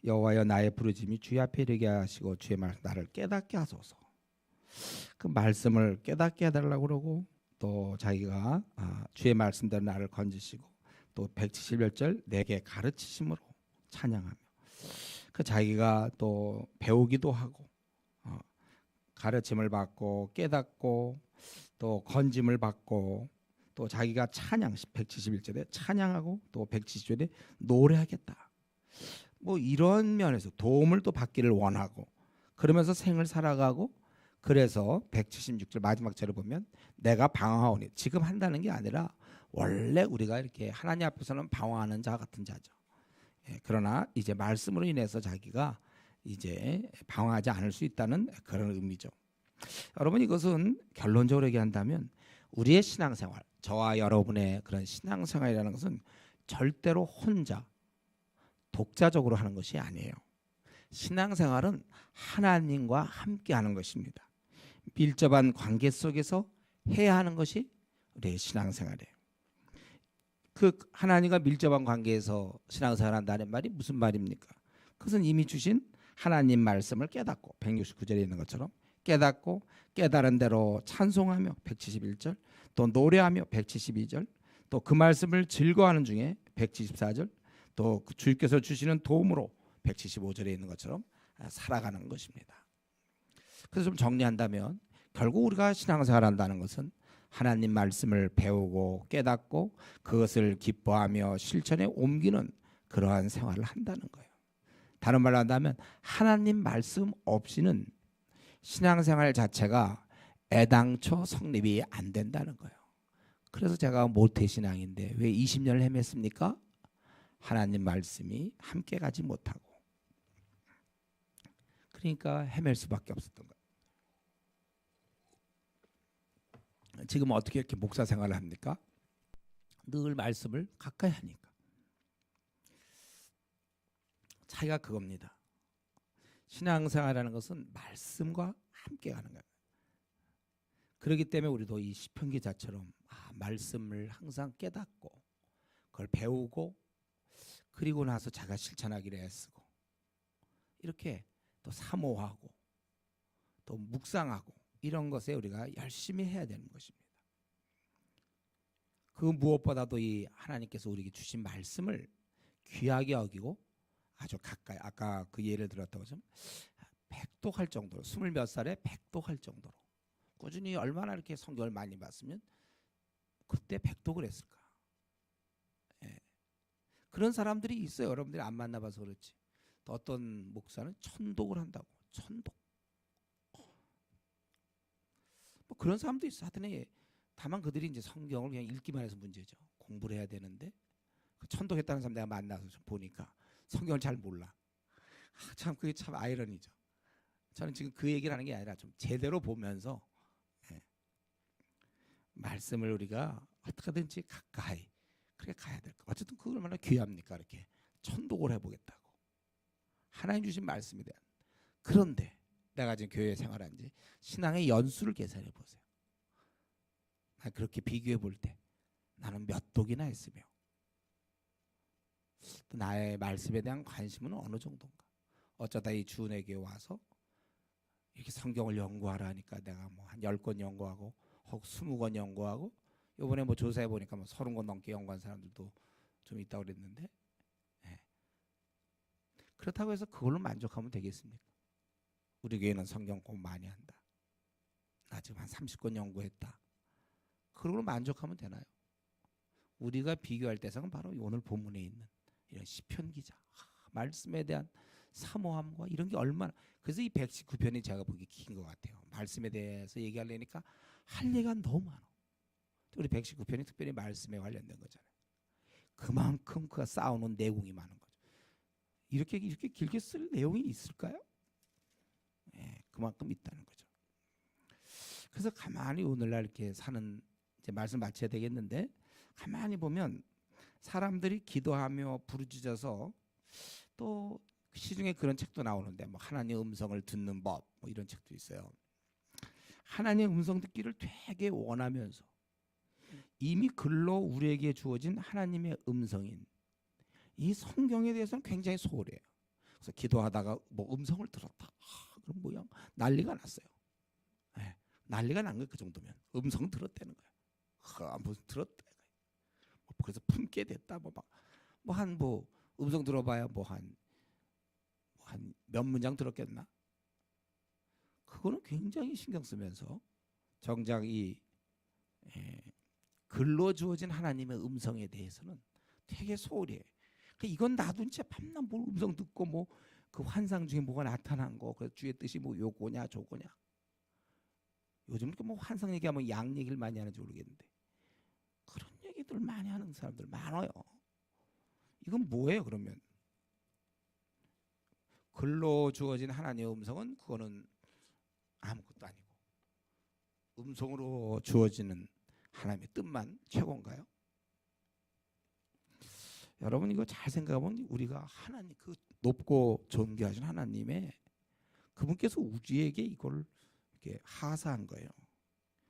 여호와여 나의 부르짐이 주의 앞에 이르게 하시고 주의 말씀 나를 깨닫게 하소서. 그 말씀을 깨닫게 해달라고 그러고, 또 자기가 주의 말씀대로 나를 건지시고, 또 171절 내게 가르치심으로 찬양하며, 그 자기가 또 배우기도 하고 가르침을 받고 깨닫고 또 건짐을 받고, 또 자기가 찬양 171절에 찬양하고, 또 170절에 노래하겠다. 뭐 이런 면에서 도움을 또 받기를 원하고, 그러면서 생을 살아가고, 그래서 176절 마지막 절을 보면 내가 방황하오니, 지금 한다는 게 아니라 원래 우리가 이렇게 하나님 앞에서는 방황하는 자 같은 자죠. 예, 그러나 이제 말씀으로 인해서 자기가 이제 방황하지 않을 수 있다는 그런 의미죠. 여러분, 이것은 결론적으로 얘기한다면 우리의 신앙생활, 저와 여러분의 그런 신앙생활이라는 것은 절대로 혼자 독자적으로 하는 것이 아니에요. 신앙생활은 하나님과 함께 하는 것입니다. 밀접한 관계 속에서 해야 하는 것이 우리의 신앙생활이에요. 그 하나님과 밀접한 관계에서 신앙생활 한다는 말이 무슨 말입니까? 그것은 이미 주신 하나님 말씀을 깨닫고, 169절에 있는 것처럼 깨닫고 깨달은 대로 찬송하며 171절, 또 노래하며 172절, 또 그 말씀을 즐거워하는 중에 174절, 또 주께서 주시는 도움으로 175절에 있는 것처럼 살아가는 것입니다. 그래서 좀 정리한다면 결국 우리가 신앙생활 한다는 것은 하나님 말씀을 배우고 깨닫고 그것을 기뻐하며 실천에 옮기는 그러한 생활을 한다는 거예요. 다른 말로 한다면 하나님 말씀 없이는 신앙생활 자체가 애당초 성립이 안 된다는 거예요. 그래서 제가 모태신앙인데 왜 20년을 헤맸습니까? 하나님 말씀이 함께 가지 못하고, 그러니까 헤맬 수밖에 없었던 거예요. 지금 어떻게 이렇게 목사 생활을 합니까? 늘 말씀을 가까이 하니까. 차이가 그겁니다. 신앙생활이라는 것은 말씀과 함께 가는 거예요. 그렇기 때문에 우리도 이 시편 기자처럼 말씀을 항상 깨닫고 그걸 배우고, 그리고 나서 자기가 실천하기를 애쓰고, 이렇게 또 사모하고 또 묵상하고, 이런 것에 우리가 열심히 해야 되는 것입니다. 그 무엇보다도 이 하나님께서 우리에게 주신 말씀을 귀하게 여기고 아주 가까이, 아까 그 예를 들었다고 좀 백독할 정도로, 20몇 살에 백독할 정도로 꾸준히 얼마나 이렇게 성경을 많이 봤으면 그때 백독을 했을까. 예. 그런 사람들이 있어요. 여러분들이 안 만나봐서 그렇지. 또 어떤 목사는 천독을 한다고. 천독. 그런 사람도 있어. 하여튼 다만 그들이 이제 성경을 그냥 읽기만 해서 문제죠. 공부를 해야 되는데 그 천독했다는 사람 내가 만나서 좀 보니까 성경을 잘 몰라. 참 그게 참 아이러니죠. 저는 지금 그 얘기를 하는 게 아니라 좀 제대로 보면서 예, 말씀을 우리가 어떻게든지 가까이 그렇게 가야 될 거. 어쨌든 그걸 얼마나 귀합니까? 이렇게 천독을 해보겠다고 하나님 주신 말씀에 대한. 그런데 내가 지금 교회 생활한 지 신앙의 연수를 계산해 보세요. 그렇게 비교해 볼 때 나는 몇 독이나 했으며 또 나의 말씀에 대한 관심은 어느 정도인가. 어쩌다 이 주은에게 와서 이렇게 성경을 연구하라 하니까 내가 뭐 한 10권 연구하고 혹 20권 연구하고 이번에 뭐 조사해 보니까 뭐 30권 넘게 연구한 사람들도 좀 있다고 그랬는데 예. 그렇다고 해서 그걸로 만족하면 되겠습니까? 우리 교회는 성경 공부 많이 한다. 나 지금 한 30권 연구했다. 그걸로 만족하면 되나요? 우리가 비교할 대상은 바로 오늘 본문에 있는 이런 시편 기자. 말씀에 대한 사모함과 이런 게 얼마나. 그래서 이 119편이 제가 보기 긴 것 같아요. 말씀에 대해서 얘기하려니까 할 얘기가 너무 많아. 우리 119편이 특별히 말씀에 관련된 거잖아요. 그만큼 그가 쌓아놓은 내공이 많은 거죠. 이렇게 길게 쓸 내용이 있을까요? 예, 그만큼 있다는 거죠. 그래서 가만히 오늘날 이렇게 사는 이제 말씀 마쳐야 되겠는데 가만히 보면 사람들이 기도하며 부르짖어서 또 시중에 그런 책도 나오는데 뭐 하나님의 음성을 듣는 법 뭐 이런 책도 있어요. 하나님의 음성 듣기를 되게 원하면서 이미 글로 우리에게 주어진 하나님의 음성인 이 성경에 대해서는 굉장히 소홀해요. 그래서 기도하다가 뭐 음성을 들었다. 그럼 뭐야? 난리가 났어요. 네, 난리가 난 거예요. 그 정도면 음성 들었다는 거예요. 무슨 들었다. 그래서 품게 됐다. 뭐 음성 들어봐야 뭐 한 몇 문장 들었겠나? 그거는 굉장히 신경 쓰면서 정작 이 글로 주어진 하나님의 음성에 대해서는 되게 소홀해. 이건 놔둔 채 밤낮 뭘 음성 듣고 뭐 그 환상 중에 뭐가 나타난 거, 그 주의 뜻이 뭐 요거냐 저거냐. 요즘 뭐 환상 얘기하면 양 얘기를 많이 하는지 모르겠는데 그런 얘기들 많이 하는 사람들 많아요. 이건 뭐예요 그러면? 글로 주어진 하나님의 음성은 그거는 아무것도 아니고 음성으로 주어지는 하나님의 뜻만 최고인가요? 여러분 이거 잘 생각해보면 우리가 하나님 그 높고 존귀하신 하나님의 그분께서 우리에게 이걸 이렇게 하사한 거예요.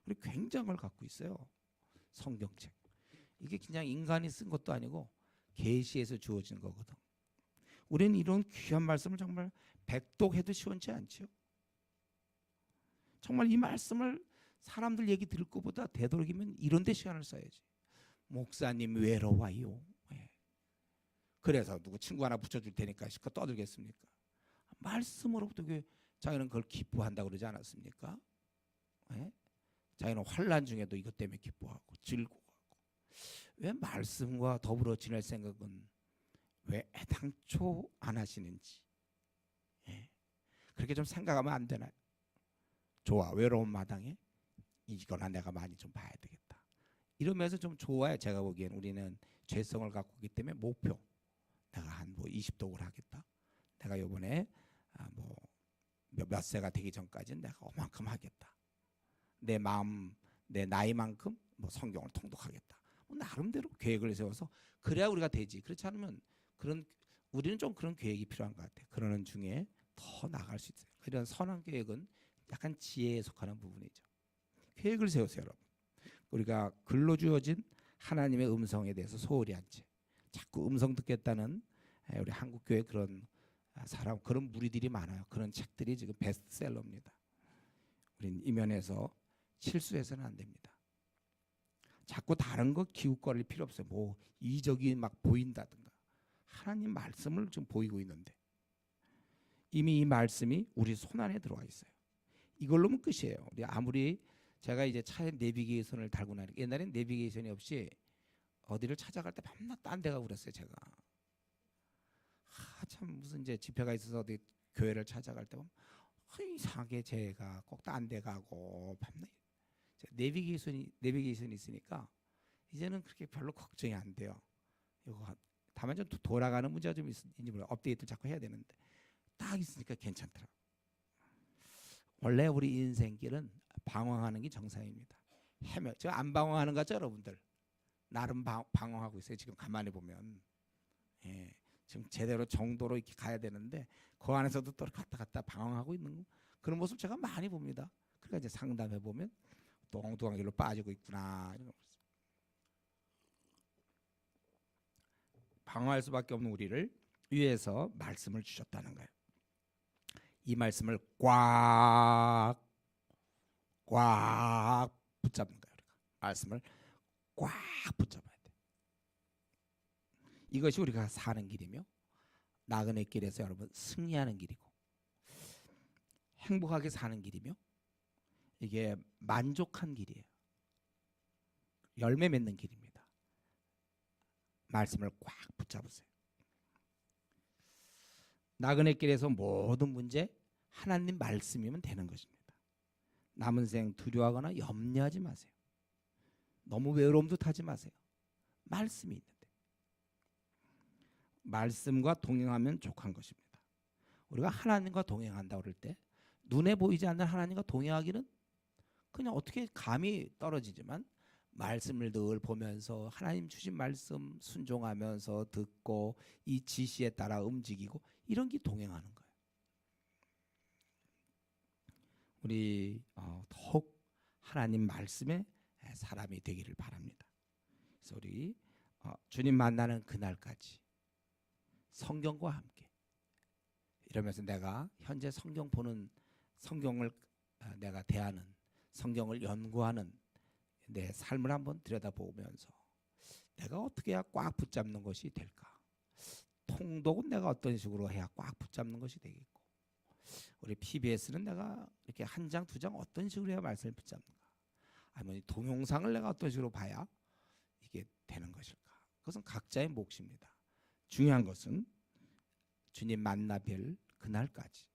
그리고 굉장을 갖고 있어요. 성경책. 이게 그냥 인간이 쓴 것도 아니고 계시에서 주어진 거거든. 우리는 이런 귀한 말씀을 정말 백독해도 시원치 않죠. 정말 이 말씀을 사람들 얘기 들을 것보다 되도록이면 이런 데 시간을 써야지. 목사님 외로워요. 예. 그래서 누구 친구 하나 붙여줄 테니까 실컷 떠들겠습니까? 말씀으로부터 자기는 그걸 기뻐한다고 그러지 않았습니까? 예? 자기는 환난 중에도 이것 때문에 기뻐하고 즐거워하고. 왜 말씀과 더불어 지낼 생각은 왜 애당초 안 하시는지. 예. 그렇게 좀 생각하면 안 되나요? 좋아, 외로운 마당에 이거나 내가 많이 좀 봐야 되겠다. 이러면서 좀 좋아요. 제가 보기엔 우리는 죄성을 갖고 있기 때문에 목표. 내가 한 뭐 20독을 하겠다. 내가 이번에 뭐 몇 세가 되기 전까지는 내가 어만큼 하겠다. 내 마음, 내 나이만큼 뭐 성경을 통독하겠다. 뭐 나름대로 계획을 세워서 그래야 우리가 되지. 그렇지 않으면 우리는 좀 그런 계획이 필요한 것 같아요. 그러는 중에 더 나아갈 수 있어요. 이런 선한 계획은 약간 지혜에 속하는 부분이죠. 계획을 세우세요, 여러분. 우리가 글로 주어진 하나님의 음성에 대해서 소홀히 한 채 자꾸 음성 듣겠다는 우리 한국교회 그런 사람, 그런 무리들이 많아요. 그런 책들이 지금 베스트셀러입니다. 우린 이 면에서 실수해서는 안 됩니다. 자꾸 다른 거 기웃거릴 필요 없어요. 뭐 이적이 막 보인다든가. 하나님 말씀을 좀 보이고 있는데 이미 이 말씀이 우리 손안에 들어와 있어요. 이걸로면 끝이에요. 우리 아무리 제가 이제 차에 내비게이션을 달고 나니까 옛날엔 내비게이션이 없이 어디를 찾아갈 때 밤낮 딴 데 가고 그랬어요. 제가 참 무슨 이제 집회가 있어서 어디 교회를 찾아갈 때 보면 이상하게 제가 꼭 딴 데 가고 밤낮 내비게이션이 있으니까 이제는 그렇게 별로 걱정이 안 돼요. 이거 다만 좀 돌아가는 문제가 좀 있는지 몰라요. 업데이트 자꾸 해야 되는데 딱 있으니까 괜찮더라고요. 원래 우리 인생길은 방황하는 게 정상입니다. 제가 안 방황하는 거죠, 여러분들? 나름 방황하고 있어요. 지금 가만히 보면, 예, 지금 제대로 정도로 이렇게 가야 되는데 그 안에서도 또 갔다 방황하고 있는 그런 모습 제가 많이 봅니다. 그러니까 이제 상담해 보면 또 엉뚱한 길로 빠지고 있구나. 이런 거. 방황할 수밖에 없는 우리를 위해서 말씀을 주셨다는 거예요. 이 말씀을 꽉 붙잡는 거예요. 우리가 말씀을 꽉 붙잡아야 돼. 이것이 우리가 사는 길이며 나그네 길에서 여러분 승리하는 길이고 행복하게 사는 길이며 이게 만족한 길이에요. 열매 맺는 길입니다. 말씀을 꽉 붙잡으세요. 나그네 길에서 모든 문제 하나님 말씀이면 되는 것입니다. 남은 생 두려워하거나 염려하지 마세요. 너무 외로움도 타지 마세요. 말씀이 있는데 말씀과 동행하면 족한 것입니다. 우리가 하나님과 동행한다 그럴 때 눈에 보이지 않는 하나님과 동행하기는 그냥 어떻게 감이 떨어지지만 말씀을 늘 보면서 하나님 주신 말씀 순종하면서 듣고 이 지시에 따라 움직이고 이런 게 동행하는 거예요. 우리 더욱 하나님 말씀에 사람이 되기를 바랍니다. 그래서 우리 주님 만나는 그날까지 성경과 함께 이러면서 내가 현재 성경 보는 성경을 내가 대하는 성경을 연구하는 내 삶을 한번 들여다보면서 내가 어떻게 해야 꽉 붙잡는 것이 될까? 통독은 내가 어떤 식으로 해야 꽉 붙잡는 것이 되겠고 우리 PBS는 내가 이렇게 한 장, 두 장 어떤 식으로 해야 말씀을 붙잡는가? 아니면 동영상을 내가 어떤 식으로 봐야 이게 되는 것일까? 그것은 각자의 몫입니다. 중요한 것은 주님 만나 뵐 그날까지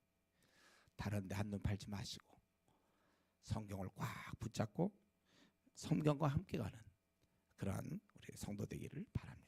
다른 데 한눈 팔지 마시고 성경을 꽉 붙잡고 성경과 함께 가는 그러한 우리 성도 되기를 바랍니다.